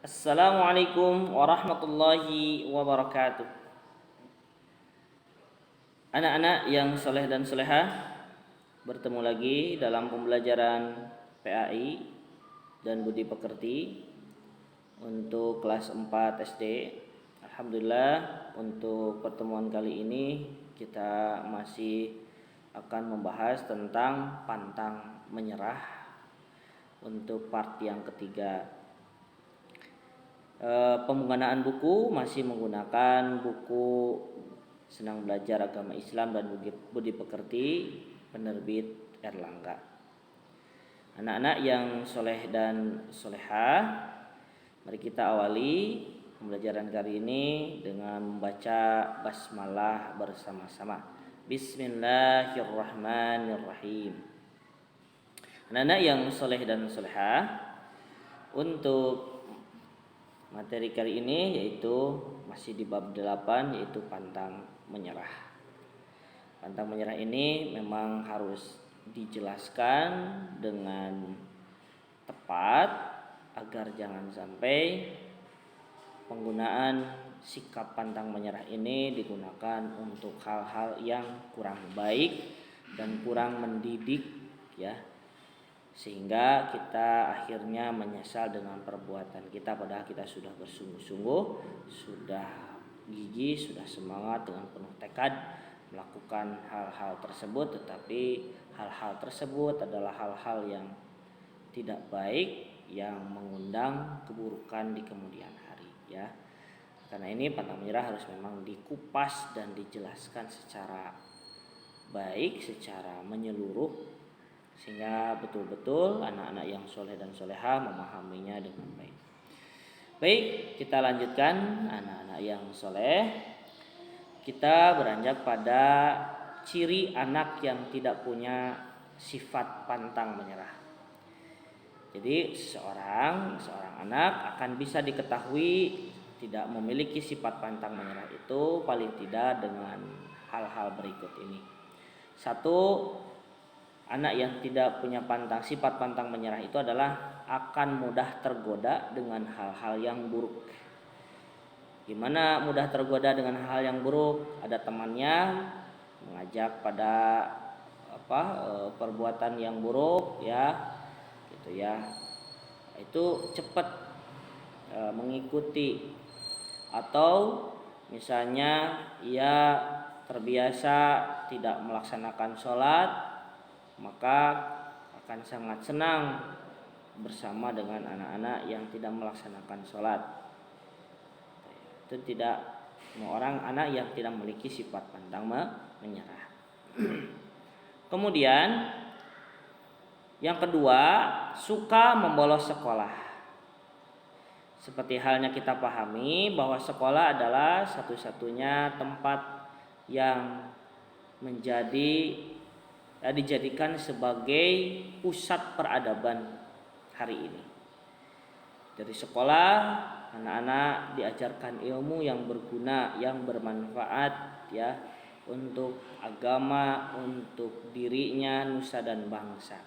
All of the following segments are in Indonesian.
Assalamualaikum warahmatullahi wabarakatuh. Anak-anak yang soleh dan solehah, bertemu lagi dalam pembelajaran PAI dan Budi Pekerti untuk kelas 4 SD. Alhamdulillah, untuk pertemuan kali ini kita masih akan membahas tentang pantang menyerah untuk part yang ketiga. Penggunaan buku masih menggunakan buku Senang Belajar Agama Islam dan Budi Pekerti, penerbit Erlangga. Anak-anak yang soleh dan solehah, mari kita awali pembelajaran kali ini dengan membaca basmalah bersama-sama. Bismillahirrahmanirrahim. Anak-anak yang soleh dan solehah, untuk materi kali ini yaitu masih di bab 8, yaitu pantang menyerah. Pantang menyerah ini memang harus dijelaskan dengan tepat agar jangan sampai penggunaan sikap pantang menyerah ini digunakan untuk hal-hal yang kurang baik dan kurang mendidik, ya, sehingga kita akhirnya menyesal dengan perbuatan kita, padahal kita sudah bersungguh-sungguh, sudah gigih, sudah semangat dengan penuh tekad melakukan hal-hal tersebut, tetapi hal-hal tersebut adalah hal-hal yang tidak baik yang mengundang keburukan di kemudian hari, ya. Karena ini pantang menyerah harus memang dikupas dan dijelaskan secara baik, secara menyeluruh, sehingga betul-betul anak-anak yang soleh dan soleha memahaminya dengan baik. Baik, kita lanjutkan. Anak-anak yang soleh, kita beranjak pada ciri anak yang tidak punya sifat pantang menyerah. Jadi seorang anak akan bisa diketahui tidak memiliki sifat pantang menyerah itu paling tidak dengan hal-hal berikut ini. Satu, anak yang tidak punya sifat pantang menyerah itu adalah akan mudah tergoda dengan hal-hal yang buruk. Gimana mudah tergoda dengan hal yang buruk? Ada temannya mengajak pada perbuatan yang buruk, ya, gitu ya. Itu cepat mengikuti. Atau misalnya ia terbiasa tidak melaksanakan sholat, maka akan sangat senang bersama dengan anak-anak yang tidak melaksanakan sholat. Itu tidak semua anak yang tidak memiliki sifat pantang menyerah. Kemudian yang kedua, suka membolos sekolah. Seperti halnya kita pahami bahwa sekolah adalah satu-satunya tempat yang dijadikan sebagai pusat peradaban hari ini. Dari sekolah, anak-anak diajarkan ilmu yang berguna, yang bermanfaat, ya, untuk agama, untuk dirinya, nusa dan bangsa.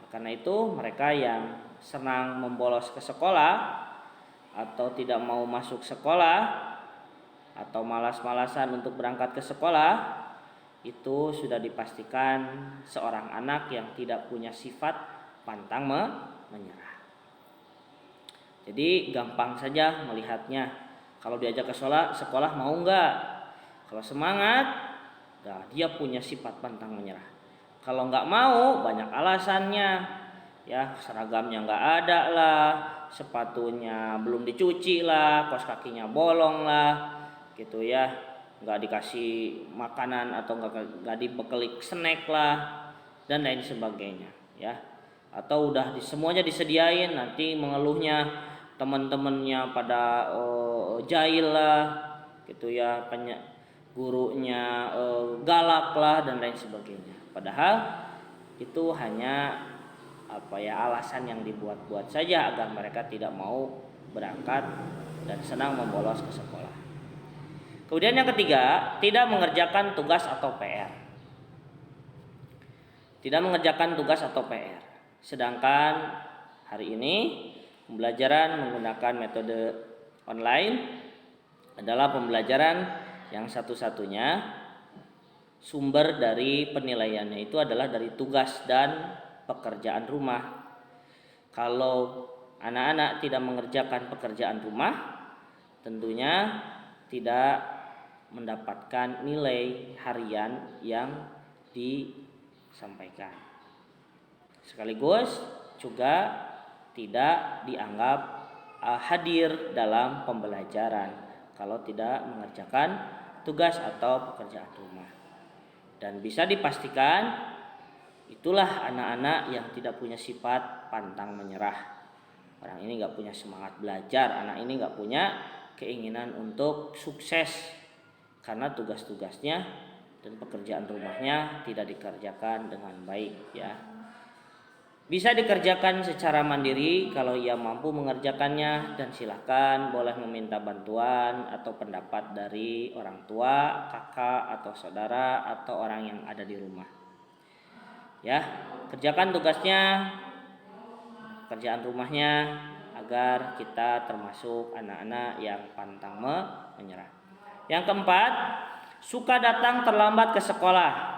Karena itu mereka yang senang membolos ke sekolah atau tidak mau masuk sekolah atau malas-malasan untuk berangkat ke sekolah, itu sudah dipastikan seorang anak yang tidak punya sifat pantang menyerah. Jadi gampang saja melihatnya. Kalau diajak ke sekolah mau enggak? Kalau semangat, dia punya sifat pantang menyerah. Kalau enggak mau, banyak alasannya. Ya, seragamnya enggak ada lah, sepatunya belum dicuci lah, kaos kakinya bolong lah, gitu ya. Enggak dikasih makanan atau enggak dibekali snack lah, dan lain sebagainya, ya. Atau udah semuanya disediain, nanti mengeluhnya teman-temannya pada jahil lah, gitu ya, gurunya galak lah dan lain sebagainya. Padahal itu hanya alasan yang dibuat-buat saja agar mereka tidak mau berangkat dan senang membolos ke sekolah. Kemudian yang ketiga, tidak mengerjakan tugas atau PR. Tidak mengerjakan tugas atau PR. Sedangkan hari ini Pembelajaran menggunakan metode online adalah pembelajaran yang satu-satunya sumber dari penilaiannya itu adalah dari tugas dan pekerjaan rumah. Kalau anak-anak tidak mengerjakan pekerjaan rumah, tentunya tidak mendapatkan nilai harian yang disampaikan. Sekaligus juga tidak dianggap hadir dalam pembelajaran kalau tidak mengerjakan tugas atau pekerjaan rumah. Dan bisa dipastikan itulah anak-anak yang tidak punya sifat pantang menyerah. Orang ini gak punya semangat belajar, anak ini gak punya keinginan untuk sukses karena tugas-tugasnya dan pekerjaan rumahnya tidak dikerjakan dengan baik ya. Bisa dikerjakan secara mandiri kalau ia mampu mengerjakannya, dan silakan boleh meminta bantuan atau pendapat dari orang tua, kakak atau saudara atau orang yang ada di rumah. Ya, kerjakan tugasnya, kerjaan rumahnya agar kita termasuk anak-anak yang pantang menyerah. Yang keempat, suka datang terlambat ke sekolah.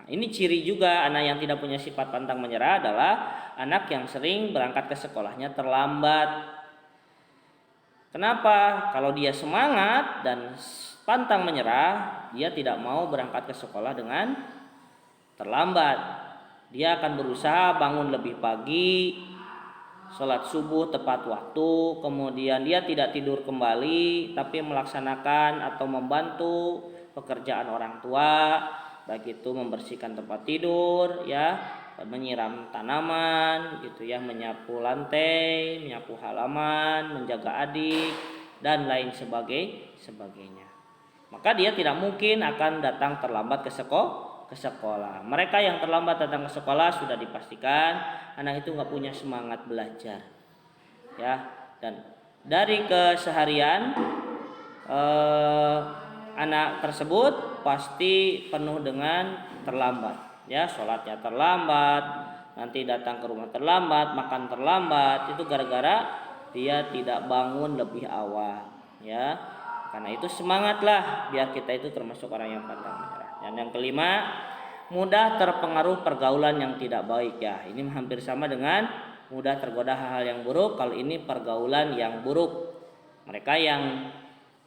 Ini ciri juga anak yang tidak punya sifat pantang menyerah adalah anak yang sering berangkat ke sekolahnya terlambat. Kenapa? Kalau dia semangat dan pantang menyerah, dia tidak mau berangkat ke sekolah dengan terlambat. Dia akan berusaha bangun lebih pagi, sholat subuh tepat waktu, kemudian dia tidak tidur kembali tapi melaksanakan atau membantu pekerjaan orang tua, baik itu membersihkan tempat tidur ya, menyiram tanaman gitu ya, menyapu lantai, menyapu halaman, menjaga adik dan lain sebagainya. Maka dia tidak mungkin akan datang terlambat ke sekolah. Mereka yang terlambat datang ke sekolah sudah dipastikan anak itu nggak punya semangat belajar ya. Dan dari keseharian anak tersebut pasti penuh dengan terlambat ya, sholatnya terlambat, nanti datang ke rumah terlambat, makan terlambat, itu gara-gara dia tidak bangun lebih awal ya. Karena itu semangatlah biar kita itu termasuk orang yang pantang menyerah. Dan yang kelima, mudah terpengaruh pergaulan yang tidak baik ya. Ini hampir sama dengan mudah tergoda hal-hal yang buruk. Kalau ini pergaulan yang buruk, mereka yang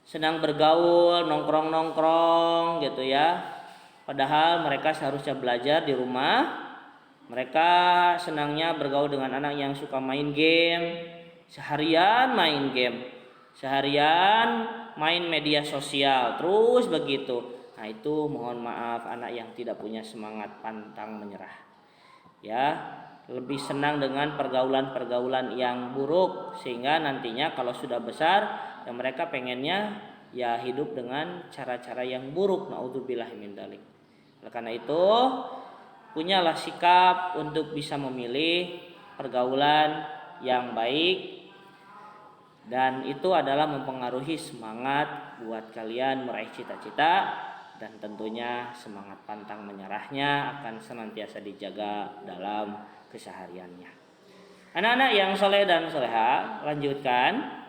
senang bergaul, nongkrong gitu ya, padahal mereka seharusnya belajar di rumah. Mereka senangnya bergaul dengan anak yang suka main game, seharian main game, seharian main media sosial, terus begitu. Nah itu mohon maaf anak yang tidak punya semangat pantang menyerah ya, lebih senang dengan pergaulan-pergaulan yang buruk, sehingga nantinya kalau sudah besar ya mereka pengennya ya hidup dengan cara-cara yang buruk, naudzubillah min dzalik. Oleh karena itu punyalah sikap untuk bisa memilih pergaulan yang baik, dan itu adalah mempengaruhi semangat buat kalian meraih cita-cita, dan tentunya semangat pantang menyerahnya akan senantiasa dijaga dalam kesehariannya. Anak-anak yang soleh dan soleha, lanjutkan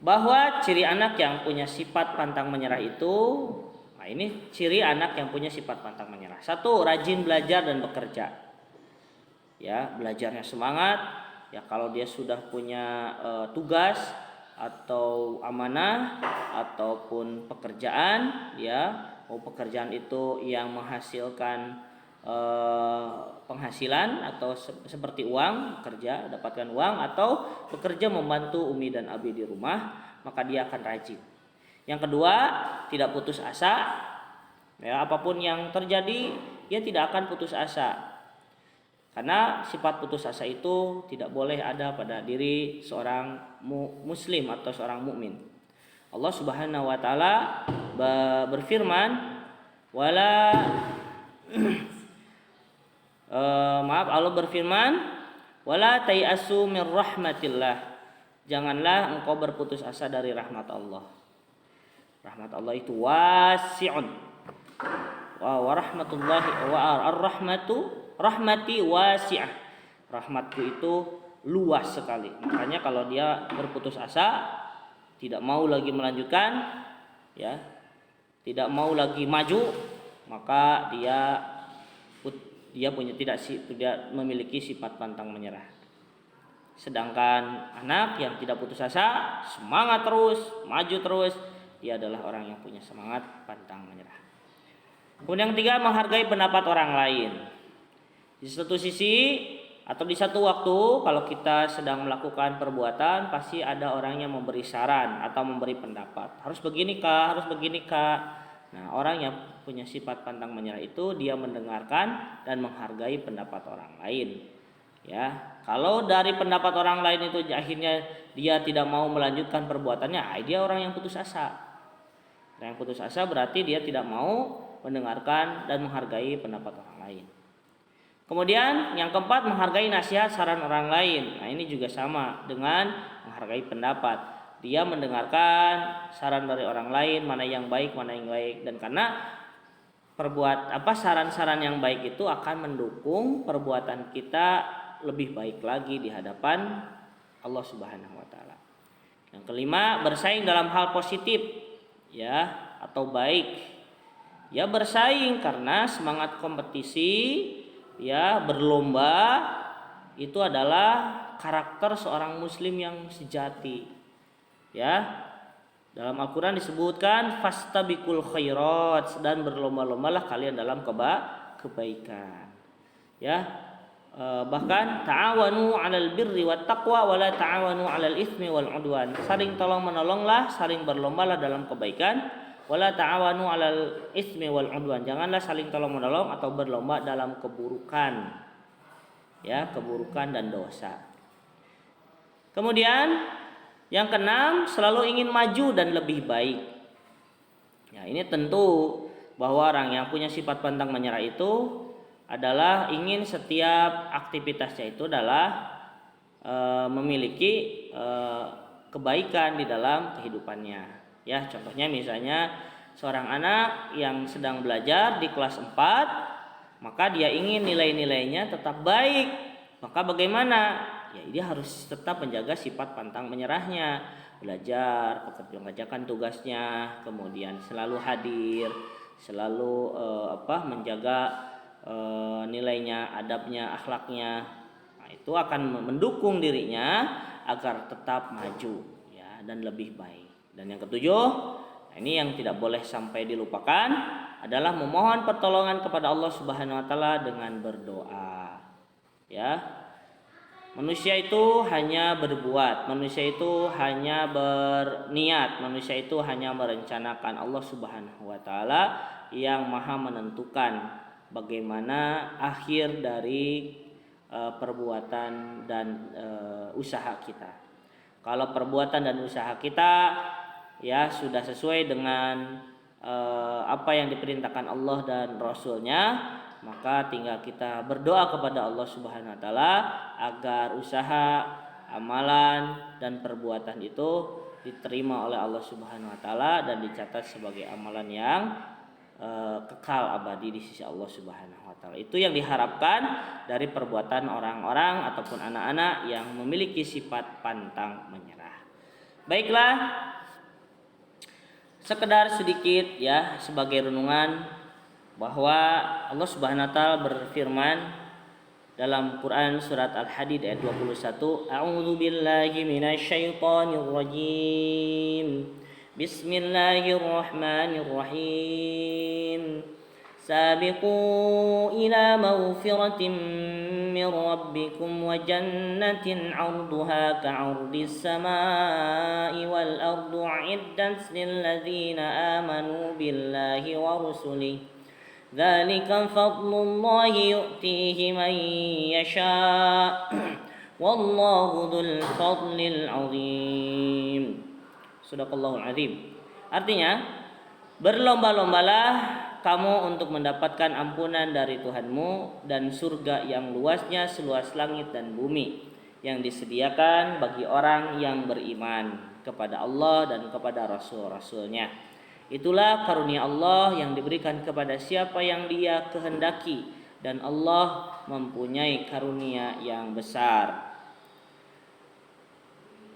bahwa ciri anak yang punya sifat pantang menyerah itu, nah ini ciri anak yang punya sifat pantang menyerah. Satu, rajin belajar dan bekerja. Ya, belajarnya semangat. Ya, kalau dia sudah punya tugas atau amanah ataupun pekerjaan ya, mau pekerjaan itu yang menghasilkan penghasilan atau seperti uang, kerja dapatkan uang, atau bekerja membantu umi dan abi di rumah, maka dia akan rajin. Yang kedua, tidak putus asa ya, apapun yang terjadi dia tidak akan putus asa, karena sifat putus asa itu tidak boleh ada pada diri seorang muslim atau seorang mukmin. Allah Subhanahu wa taala berfirman, Allah berfirman, wala tayasu mir rahmatillah. Janganlah engkau berputus asa dari rahmat Allah. Rahmat Allah itu wasi'un. Wa rahmatullahi wa ar-rahmatu rahmati wasi'ah. Rahmatku itu luas sekali. Makanya kalau dia berputus asa, tidak mau lagi melanjutkan, ya, tidak mau lagi maju, maka dia tidak memiliki sifat pantang menyerah. Sedangkan anak yang tidak putus asa, semangat terus, maju terus, dia adalah orang yang punya semangat pantang menyerah. Kemudian yang ketiga, menghargai pendapat orang lain. Di satu sisi atau di satu waktu, kalau kita sedang melakukan perbuatan, pasti ada orang yang memberi saran atau memberi pendapat. Harus begini kak, harus begini kak. Nah, orang yang punya sifat pantang menyerah itu dia mendengarkan dan menghargai pendapat orang lain. Ya, kalau dari pendapat orang lain itu akhirnya dia tidak mau melanjutkan perbuatannya, dia orang yang putus asa. Orang yang putus asa berarti dia tidak mau mendengarkan dan menghargai pendapat orang lain. Kemudian yang keempat, menghargai nasihat saran orang lain. Nah, ini juga sama dengan menghargai pendapat. Dia mendengarkan saran dari orang lain, mana yang baik, mana yang baik, dan karena saran-saran yang baik itu akan mendukung perbuatan kita lebih baik lagi di hadapan Allah Subhanahu wa taala. Yang kelima, bersaing dalam hal positif, ya, atau baik. Ya, bersaing karena semangat kompetisi, ya, berlomba itu adalah karakter seorang muslim yang sejati. Ya, dalam Al-Quran disebutkan fastabiqul khairat, dan berlomba-lombalah kalian dalam kebaikan. Ya, bahkan ta'awanu 'alal birri wat taqwa wa la ta'awanu 'alal itsmi wal 'udwan. Saling tolong menolonglah, saling berlombalah dalam kebaikan. Wa la ta'awanu 'alal itsmi wal 'udwan. Janganlah saling tolong menolong atau berlomba dalam keburukan. Ya, keburukan dan dosa. Kemudian yang keenam, selalu ingin maju dan lebih baik. Ya, ini tentu bahwa orang yang punya sifat pantang menyerah itu adalah ingin setiap aktivitasnya itu adalah memiliki kebaikan di dalam kehidupannya. Ya, contohnya misalnya seorang anak yang sedang belajar di kelas 4, maka dia ingin nilai-nilainya tetap baik. Maka bagaimana? Ya, dia harus tetap menjaga sifat pantang menyerahnya, belajar, mengerjakan tugasnya, kemudian selalu hadir, selalu menjaga nilainya, adabnya, akhlaknya. Nah, itu akan mendukung dirinya agar tetap maju, ya, dan lebih baik. Dan yang ketujuh, nah ini yang tidak boleh sampai dilupakan, adalah memohon pertolongan kepada Allah Subhanahu wa taala dengan berdoa. Ya. Manusia itu hanya berbuat, manusia itu hanya berniat, manusia itu hanya merencanakan. Allah Subhanahu wa taala yang Maha menentukan bagaimana akhir dari perbuatan dan usaha kita. Kalau perbuatan dan usaha kita, ya, sudah sesuai dengan apa yang diperintahkan Allah dan Rasul-Nya, maka tinggal kita berdoa kepada Allah Subhanahu wa taala agar usaha, amalan dan perbuatan itu diterima oleh Allah Subhanahu wa taala dan dicatat sebagai amalan yang kekal abadi di sisi Allah Subhanahu wa taala. Itu yang diharapkan dari perbuatan orang-orang ataupun anak-anak yang memiliki sifat pantang menyerah. Baiklah, sekedar sedikit, ya, sebagai renungan bahwa Allah Subhanahu wa taala berfirman dalam Quran surat Al-Hadid ayat 21, A'udzu billahi minasyaitonir rajim. Bismillahirrahmanirrahim. Sabiqu ila maghfiratin min rabbikum wa jannatin 'arduha ka'ardis samaa'i wal ardu 'iddat lil ladzina amanu billahi wa rusulihi. Dzalika fadlullahi yu'tihi man yasha' wallahu dzul fadlil 'adzim. Shadaqallahul 'adzim. Artinya, berlomba-lombalah kamu untuk mendapatkan ampunan dari Tuhanmu dan surga yang luasnya seluas langit dan bumi, yang disediakan bagi orang yang beriman kepada Allah dan kepada Rasul-Rasulnya. Itulah karunia Allah yang diberikan kepada siapa yang Dia kehendaki, dan Allah mempunyai karunia yang besar.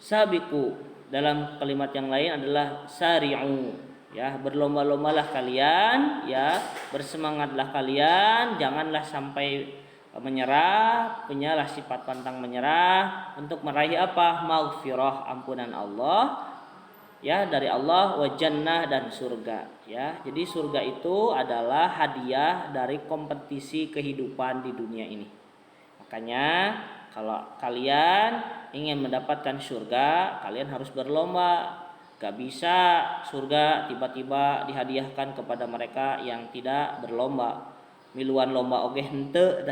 Sabiqu dalam kalimat yang lain adalah sari'u, ya, berlomba-lombalah kalian, ya, bersemangatlah kalian, janganlah sampai menyerah, punyalah sifat pantang menyerah untuk meraih apa? Maghfirah, ampunan Allah, ya, dari Allah, wa jannah, dan surga, ya. Jadi surga itu adalah hadiah dari kompetisi kehidupan di dunia ini. Makanya kalau kalian ingin mendapatkan surga, kalian harus berlomba. Gak bisa surga tiba-tiba dihadiahkan kepada mereka yang tidak berlomba. Miluan lomba oke hente,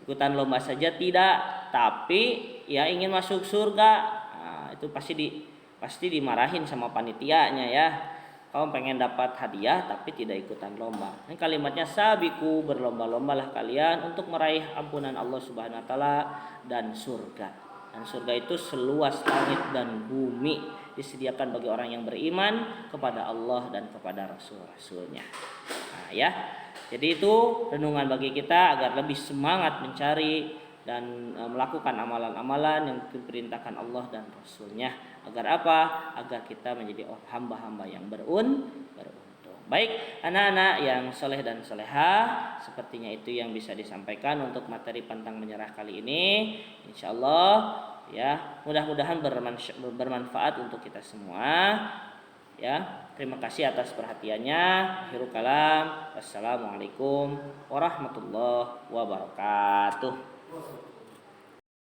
ikutan lomba saja tidak, tapi ya ingin masuk surga, nah, itu pasti dimarahin sama panitianya, ya. Kamu pengen dapat hadiah tapi tidak ikutan lomba. Ini kalimatnya sabiku, berlomba-lombalah kalian untuk meraih ampunan Allah Subhanahu wa taala dan surga. Dan surga itu seluas langit dan bumi, disediakan bagi orang yang beriman kepada Allah dan kepada rasul-rasulnya. Nah, ya. Jadi itu renungan bagi kita agar lebih semangat mencari dan melakukan amalan-amalan yang diperintahkan Allah dan Rasulnya. Agar apa? Agar kita menjadi hamba-hamba yang beruntung. Baik, anak-anak yang soleh dan solehah, sepertinya itu yang bisa disampaikan untuk materi pantang menyerah kali ini. Insya Allah, ya, mudah-mudahan bermanfaat untuk kita semua. Ya, terima kasih atas perhatiannya. Akhirul kalam. Wassalamualaikum warahmatullahi wabarakatuh.